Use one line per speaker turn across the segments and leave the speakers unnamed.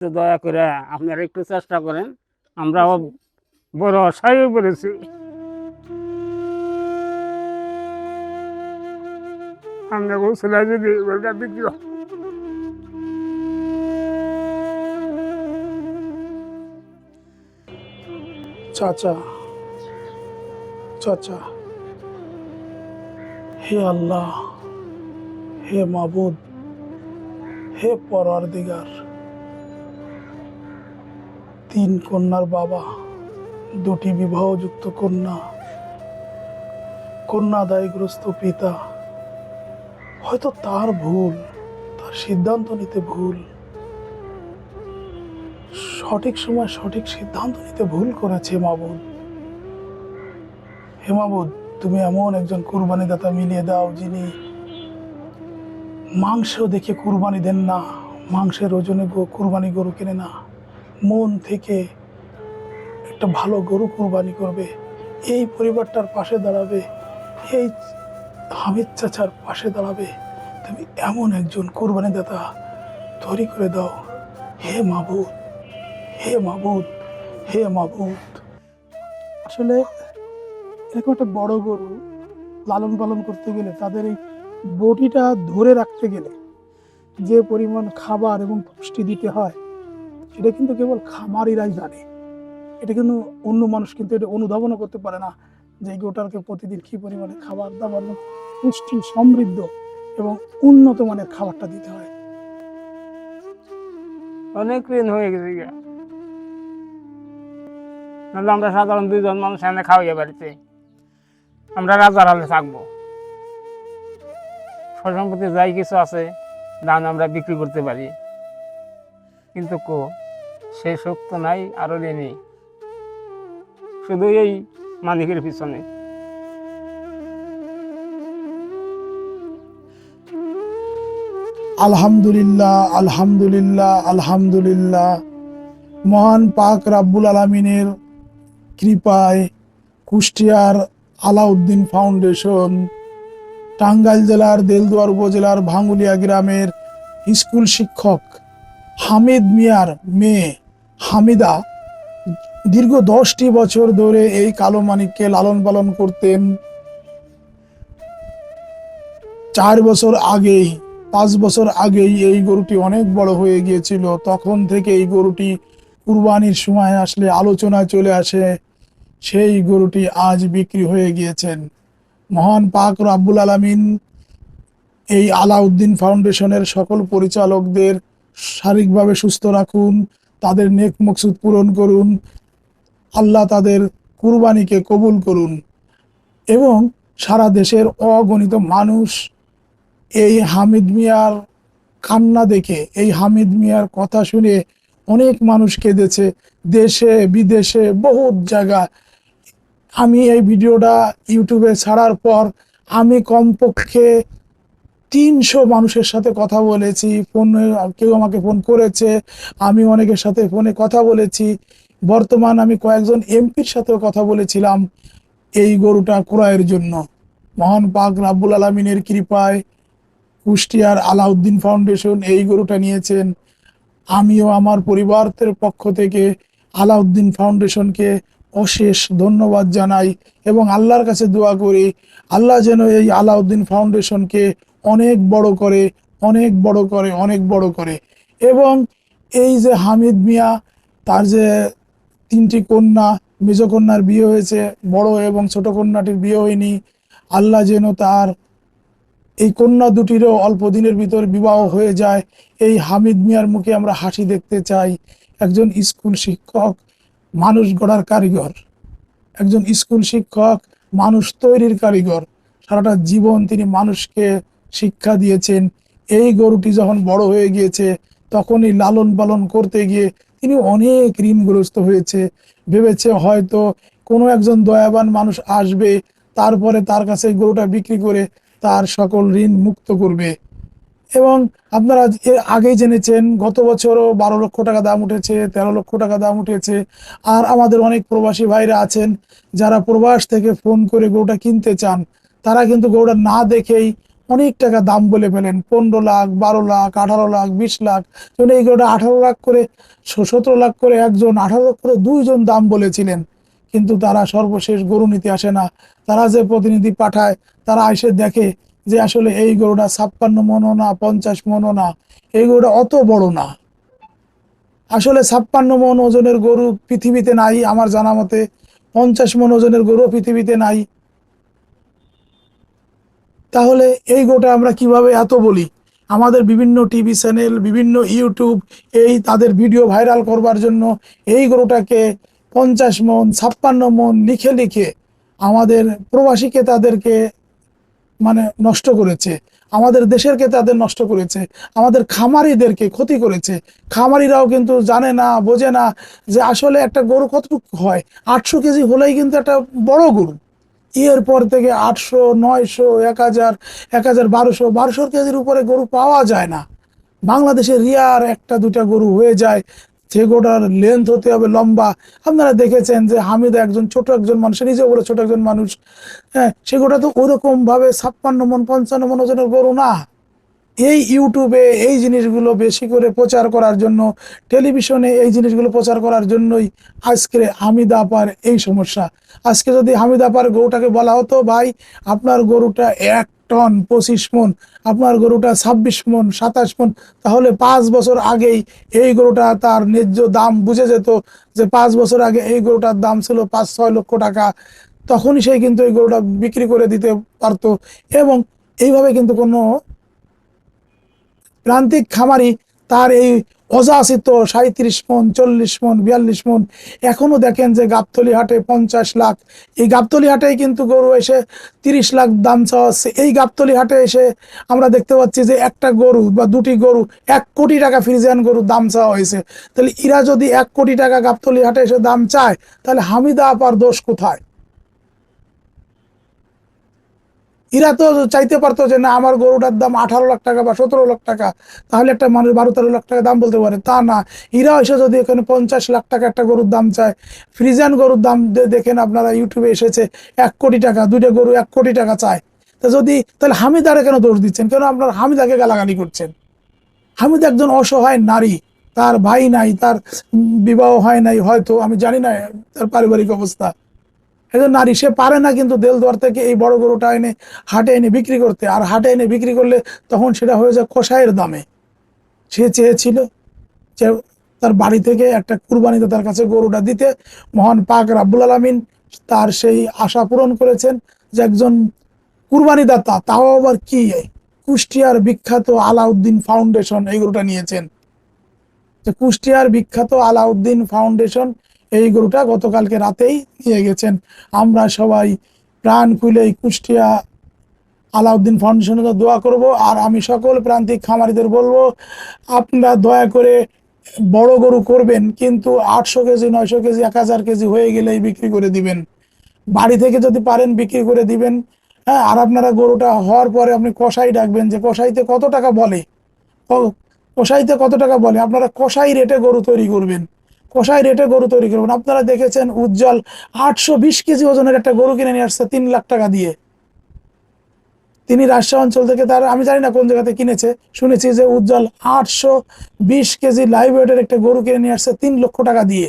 তো দয়া করে আপনারা একটু চেষ্টা করেন, আমরাও বড় আশায় পড়েছি। আমরা বলছিল যদি ওটা বিক্রি হয়।
চাচা চাচা, হে আল্লাহ, হে মাবুদ, হে পরওয়ারদিগার, তিন কন্যার বাবা, দুটি বিবাহযুক্ত কন্যা, কন্যাদায়গ্রস্ত পিতা, হয়তো তার ভুল, তার সিদ্ধান্ত নিতে ভুল, সঠিক সময় সঠিক সিদ্ধান্ত নিতে ভুল করেছে মাবুদ। হে মাবুদ, তুমি এমন একজন কুরবানিদাতা মিলিয়ে দাও যিনি মাংস দেখে কুরবানি দেন না, মাংসের ওজনে কুরবানি গরু কেনে না, মন থেকে একটা ভালো গরু কুরবানি করবে, এই পরিবারটার পাশে দাঁড়াবে, এই হামিদ চাচার পাশে দাঁড়াবে। তুমি এমন একজন কুরবানিদাতা তৈরি করে দাও হে মাবুদ, হে মাবুদ, হে মাবুদ। আসলে এরকম একটা বড় গরু লালন পালন করতে গেলে, তাদের এই বডিটা ধরে রাখতে গেলে যে পরিমাণ খাবার এবং পুষ্টি দিতে হয়, এটা কিন্তু কেবল খামারিরাই জানে। এটা কিন্তু অন্য মানুষ কিন্তু এটা অনুধাবনও করতে পারে না যে এই গরুটাকে প্রতিদিন কি পরিমাণে খাবার দাবার এবং পুষ্টি সমৃদ্ধ এবং উন্নত মানের খাবারটা দিতে হয়।
অনেক ঋণ হয়ে গেছে গা। নাহলে আমরা সাধারণ দুইজন মানুষ এনে খাওয়াইয়া বাড়িতে আমরা রাজার হালে থাকবো। সম্পত্তি যাই কিছু আছে ধান আমরা বিক্রি করতে পারি, কিন্তু সেই শক্ত নাই, আরো নেই, শুধু এই মালিকের পিছনে।
আলহামদুলিল্লাহ, আলহামদুলিল্লাহ, আলহামদুলিল্লাহ। মহান পাক রাব্বুল আলামিনের কৃপায় কুষ্টিয়ার আলাউদ্দিন ফাউন্ডেশন, টাঙ্গাইল জেলার দেলদুয়ার উপজেলার ভাঙ্গুলিয়া গ্রামের স্কুল শিক্ষক হামিদ মিয়ার মেয়ে হামিদা দীর্ঘ 10টি বছর ধরে এই কালো মানিককে লালন পালন করতেন। 5 বছর আগেই এই গরুটি অনেক বড় হয়ে গিয়েছিল। তখন থেকে এই গরুটি কুরবানির সময় আসলে আলোচনায় চলে আসে, সেই গরুটি আজ বিক্রি হয়ে গিয়েছেন। মহান পাক রাব্বুল আলামিন এই আলাউদ্দিন ফাউন্ডেশনের সকল পরিচালকদের শারীরিকভাবে সুস্থ রাখুন, তাদের নেক মকসুদ পূরণ করুন, আল্লাহ তাদের কুরবানিকে কবুল করুন এবং সারা দেশের অগণিত মানুষ এই হামিদ মিয়ার কান্না দেখে, এই হামিদ মিয়ার কথা শুনে অনেক মানুষ কেঁদেছে, দেশে বিদেশে বহুত জায়গা। আমি এই ভিডিওটা ইউটিউবে ছাড়ার পর আমি কমপক্ষে 300 মানুষের সাথে কথা বলেছি, ফোনে কেউ আমাকে ফোন করেছে, আমি অনেকের সাথে ফোনে কথা বলেছি। বর্তমান আমি কয়েকজন এমপির সাথেও কথা বলেছিলাম এই গরুটা ক্রয়ের জন্য। মহান পাক রাব্বুল আলামিনের কৃপায় কুষ্টিয়ার আলাউদ্দিন ফাউন্ডেশন এই গরুটা নিয়েছেন। আমিও আমার পরিবারের পক্ষ থেকে আলাউদ্দিন ফাউন্ডেশনকে অশেষ ধন্যবাদ জানাই এবং আল্লাহর কাছে দোয়া করি আল্লাহ যেন এই আলাউদ্দিন ফাউন্ডেশনকে অনেক বড় করে, অনেক বড় করে, অনেক বড় করে। এবং এই যে হামিদ মিয়া, তার যে 3টি কন্যা, মেজ কন্যার বিয়ে হয়েছে, বড় এবং ছোট কন্যাটির বিয়ে হয়নি, আল্লাহ যেন তার এই কন্যা দুটিরও অল্প দিনের ভিতর বিবাহ হয়ে যায়। এই হামিদ মিয়ার মুখে আমরা হাসি দেখতে চাই। একজন স্কুল শিক্ষক, মানুষ গড়ার কারিগর, একজন স্কুল শিক্ষক, মানুষ তৈরির কারিগর, সারাটা জীবন তিনি মানুষকে শিক্ষা দিয়েছেন। এই গরুটি যখন বড় হয়ে গিয়েছে তখনই লালন পালন করতে গিয়ে তিনি অনেক ঋণগ্রস্ত হয়েছে। ভেবেছে হয়তো কোনো একজন দয়াবান মানুষ আসবে, তারপরে তার কাছে গরুটা বিক্রি করে তার সকল ঋণ মুক্ত করবে। এবং আপনারা এর আগেই জেনেছেন গত বছরও 12 লক্ষ টাকা দাম উঠেছে, 13 লক্ষ টাকা দাম উঠেছে। আর আমাদের অনেক প্রবাসী ভাইরা আছেন যারা প্রবাস থেকে ফোন করে গরুটা কিনতে চান, তারা কিন্তু গরুটা না দেখেই অনেক টাকা দাম বলে ফেলেন, 15 লাখ, 12 লাখ, 18 লাখ, 20 লাখ। যেমন এই গরুটা 18 লাখ করে, 17 লাখ করে একজন, 18 লাখ করে দুইজন দাম বলেছিলেন। কিন্তু তারা সর্বশেষ গরু নিতে আসে না। তারা যে প্রতিনিধি পাঠায়, তারা এসে দেখে যে আসলে এই গরুটা 56 মনও না, 50 মনও না, এই গরুটা অত বড় না। আসলে 56 মন ওজনের গরু পৃথিবীতে নাই আমার জানা মতে, 50 মন ওজনের গরু পৃথিবীতে নাই। তাহলে এই গোটা আমরা কিভাবে এত বলি? আমাদের বিভিন্ন টিভি চ্যানেল, বিভিন্ন ইউটিউব, এই তাদের ভিডিও ভাইরাল করবার জন্য এই গরুটাকে 50 মন, 56 মন লিখে লিখে আমাদের প্রবাসীকে তাদেরকে মানে নষ্ট করেছে, আমাদের দেশেরকে তাদের নষ্ট করেছে, আমাদের খামারিদেরকে ক্ষতি করেছে। খামারিরাও কিন্তু জানে না, বোঝে না যে আসলে একটা গরু কতটুকু হয়। 800 কেজি হলেই কিন্তু একটা বড় গরু। এরপর থেকে 800, 900, 1000, 1000, 1200 কেজির উপরে গরু পাওয়া যায় না। বাংলাদেশে রিয়ার একটা দুটা গরু হয়ে যায়, যে গরুটার লেন্থ হতে হবে লম্বা। আপনারা দেখেছেন যে হামিদ একজন ছোট একজন মানুষ, সে নিজেও বলে ছোট একজন মানুষ, হ্যাঁ, সে গরুটা তো ওরকম ভাবে 56 মন, 55 মন ওজনের গরু না। এই ইউটিউবে এই জিনিসগুলো বেশি করে প্রচার করার জন্য, টেলিভিশনে এই জিনিসগুলো প্রচার করার জন্যই আজকে হামিদ আপার এই সমস্যা। আজকে যদি হামিদ আপার গরুটাকে বলা হতো, ভাই আপনার গরুটা 1 টন 25 মন, আপনার গরুটা 26 মন, 27 মন, তাহলে 5 বছর আগেই এই গরুটা তার ন্যায্য দাম বুঝে যেত যে 5 বছর আগে এই গরুটার দাম ছিল 5-6 লক্ষ টাকা। তখনই সে কিন্তু এই গরুটা বিক্রি করে দিতে পারতো। এবং এইভাবে কিন্তু কোনো প্রান্তিক খামারি তার এই অযাচিত 37 মন, 40 মন, 42 মন, এখনো দেখেন যে গাবতলী হাটে 50 লাখ, এই গাবতলী হাটে কিন্তু গরু এসে 30 লাখ দাম চাওয়া হচ্ছে। এই গাবতলী হাটে এসে আমরা দেখতে পাচ্ছি যে একটা গরু বা দুটি গরু 1 কোটি টাকা ফ্রিজিয়ান গরুর দাম চাওয়া হয়েছে। তাহলে এরা যদি 1 কোটি টাকা গাবতলী হাটে এসে দাম চায়, তাহলে হামিদা আপার দোষ কোথায়? এরা তো চাইতে পারতো যে না, আমার গরুটার দাম 18 লাখ টাকা বা 17 লাখ টাকা, তাহলে একটা মানুষ 12-13 লাখ টাকা দাম বলতে পারে। তা না, এরা এসে যদি এখানে 50 লাখ টাকা একটা গরুর দাম চায়, ফ্রিজিয়ান গরুর দাম দেখেন আপনারা ইউটিউবে এসেছে 1 কোটি টাকা, দুইটা গরু 1 কোটি টাকা চায়। তা যদি, তাহলে হামিদারে কেন দোষ দিচ্ছেন? কেন আপনার হামিদাকে গালাগালি করছেন? হামিদ একজন অসহায় নারী, তার ভাই নাই, তার বিবাহ হয় নাই, হয়তো আমি জানি না তার পারিবারিক অবস্থা। একজন নারী, সে পারে না কিন্তু দেলদুয়ার থেকে এই বড় গরুটা এনে হাটে এনে বিক্রি করতে। আর হাটে এনে বিক্রি করলে তখন সেটা হয়ে যায় কষায়ের দামে। সে চেয়েছিল যে তার বাড়ি থেকে একটা কুরবানিতে তার কাছে গরুটা দিতে। মহান পাক রাব্বুল আলামিন তার সেই আশা পূরণ করেছেন যে একজন কুরবানি দাতা, তাও আবার কি, কুষ্টিয়ার বিখ্যাত আলাউদ্দিন ফাউন্ডেশন এই গরুটা নিয়েছেন। যে কুষ্টিয়ার বিখ্যাত আলাউদ্দিন ফাউন্ডেশন এই গরুটা গতকালকে রাতেই নিয়ে গেছেন। আমরা সবাই প্রাণ খুলে এই কুষ্টিয়া আলাউদ্দিন ফাউন্ডেশনের জন্য দোয়া করব। আর আমি সকল প্রান্তিক খামারিদের বলবো, আপনারা দয়া করে বড় গরু করবেন, কিন্তু 800 কেজি, 900 কেজি, 1000 কেজি হয়ে গেলেই বিক্রি করে দিবেন। বাড়ি থেকে যদি পারেন বিক্রি করে দিবেন। হ্যাঁ, আর আপনারা গরুটা হওয়ার পরে আপনি কসাই ডাকবেন, যে কসাইতে কত টাকা বলে, কসাইতে কত টাকা বলে, আপনারা কসাই রেটে গরু তৈরি করবেন, কসাই রেটে গরু তৈরি করবেন। আপনারা দেখেছেন উজ্জ্বল 820 কেজি ওজনের একটা গরু কিনে নিয়ে আসছে 3 লাখ টাকা দিয়ে। তিনি রাজশাহী অঞ্চল থেকে, তার আমি জানি না কোন জায়গাতে কিনেছে, শুনেছি যে উজ্জ্বল 820 কেজি লাইভ ওয়েটের একটা গরু কিনে নিয়ে আসছে 3 লক্ষ টাকা দিয়ে।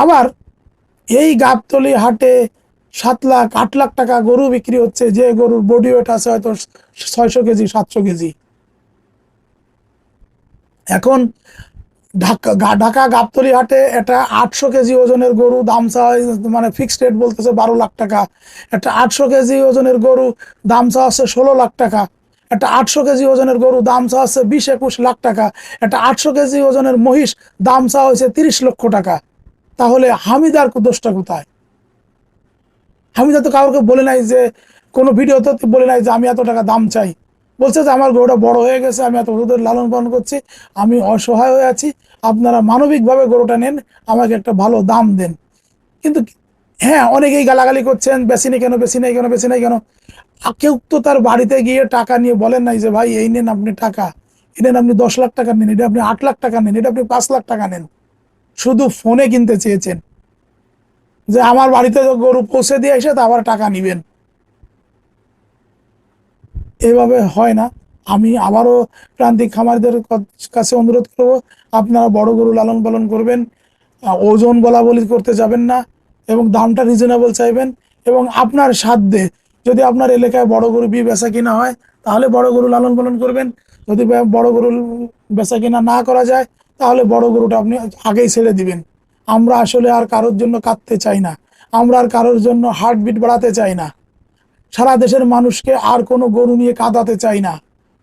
আবার এই গাবতলী হাটে 7 লাখ, 8 লাখ টাকা গরু বিক্রি হচ্ছে, যে গরুর বডি ওয়েট আছে হয়তো 600 কেজি, 700 কেজি। এখন ঢাকা গাবতলী হাটে একটা 800 কেজি ওজনের গরু দাম চাওয়া মানে ফিক্সড রেট বলতেছে 12 লাখ টাকা। একটা 800 কেজি ওজনের গরু দাম চাওয়া হচ্ছে 16 লাখ টাকা। একটা 800 কেজি ওজনের গরু দাম চাওয়া হচ্ছে 20-21 লাখ টাকা। একটা 800 কেজি ওজনের মহিষ দাম চাওয়া হয়েছে 30 লক্ষ টাকা। তাহলে হামিদার দোষটা কোথায়? হামিদা তো কাউকে বলে নাই যে, কোনো ভিডিওতে বলে নাই যে আমি এত টাকা দাম চাই। বলছে যে আমার গরুটা বড় হয়ে গেছে, আমি এত গরুদের লালন পালন করছি, আমি অসহায় হয়ে আছি, আপনারা মানবিকভাবে গরুটা নেন, আমাকে একটা ভালো দাম দেন। কিন্তু হ্যাঁ, অনেকেই গালাগালি করছেন, বেশি নেই কেন, বেশি নেই কেন, বেশি নেই কেন। কেউ তো তার বাড়িতে গিয়ে টাকা নিয়ে বলেন নাই যে ভাই এই নেন আপনি টাকা, এই নেন আপনি 10 লাখ টাকা নেন, এটা আপনি 8 লাখ টাকা নেন, এটা আপনি 5 লাখ টাকা নেন। শুধু ফোনে কিনতে চেয়েছেন যে আমার বাড়িতে গরু পৌঁছে দিয়ে এসে তারপর টাকা নিবেন। এভাবে হয় না। আমি আবারও প্রান্তিক খামারিদের কাছে অনুরোধ করব, আপনারা বড় গরু লালন পালন করবেন, ওজন বলা বলি করতে যাবেন না এবং দামটা রিজনেবল চাইবেন। এবং আপনার সাধ্যে যদি আপনার এলাকায় বড় গরু বেচা কিনা হয় তাহলে বড় গরু লালন পালন করবেন। যদি বড় গরু বেচা কিনা না করা যায় তাহলে বড় গরুটা আপনি আগেই ছেড়ে দিবেন। আমরা আসলে আর কারোর জন্য কাঁদতে চাই না, আমরা আর কারোর জন্য হার্টবিট বাড়াতে চাই না, সারা দেশের মানুষকে আর কোনো গরু নিয়ে কাঁদাতে চাই না।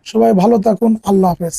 সবাই ভালো থাকুন, আল্লাহ হাফেজ।